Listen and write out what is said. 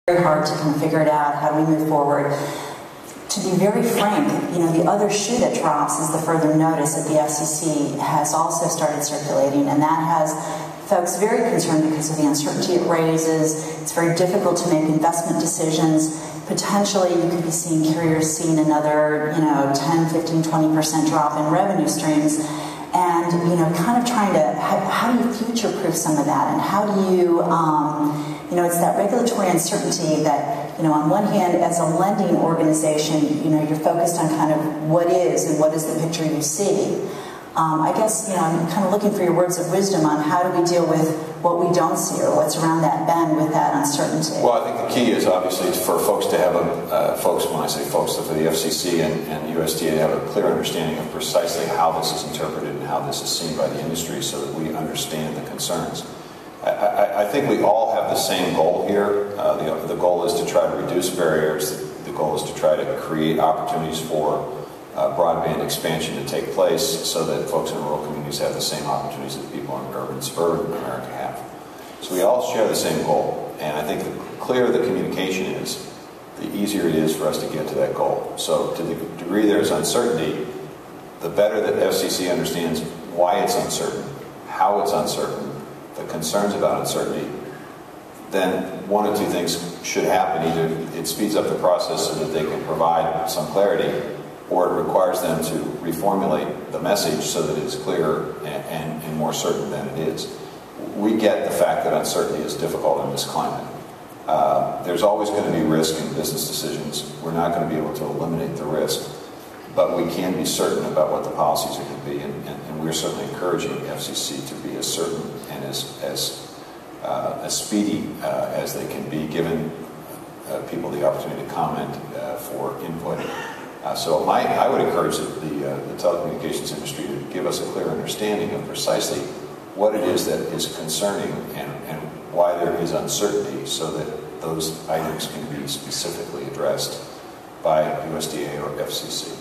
very hard to kind of figure it out. How do we move forward? To be very frank, the other shoe that drops is the further notice that the FCC has also started circulating, and that has folks very concerned because of the uncertainty it raises. It's very difficult to make investment decisions. Potentially, you could be seeing carriers seeing another, 10, 15, 20% drop in revenue streams. And, kind of trying to, how do you future-proof some of that? And how do you, it's that regulatory uncertainty that, on one hand, as a lending organization, you're focused on kind of what is and what is the picture you see. I guess, I'm kind of looking for your words of wisdom on how do we deal with what we don't see or what's around that bend with that uncertainty. Well, I think the key is obviously for folks to have when I say folks, for the FCC and USDA to have a clear understanding of precisely how this is interpreted and how this is seen by the industry so that we understand the concerns. I think we all have the same goal here. The goal is to try to reduce barriers. The goal is to try to create opportunities for broadband expansion to take place so that folks in rural communities have the same opportunities that people in urban and suburban America have. So we all share the same goal, and I think the clearer the communication is, the easier it is for us to get to that goal. So to the degree there's uncertainty, the better that FCC understands why it's uncertain, how it's uncertain, the concerns about uncertainty, then one of two things should happen. Either it speeds up the process so that they can provide some clarity, or it requires them to reformulate the message so that it's clearer and more certain than it is. We get the fact that uncertainty is difficult in this climate. There's always going to be risk in business decisions. We're not going to be able to eliminate the risk, but we can be certain about what the policies are going to be, and we're certainly encouraging the FCC to be as certain and as speedy as they can be, given people the opportunity to comment for input. So I would encourage the telecommunications industry to give us a clear understanding of precisely what it is that is concerning and why there is uncertainty so that those items can be specifically addressed by USDA or FCC.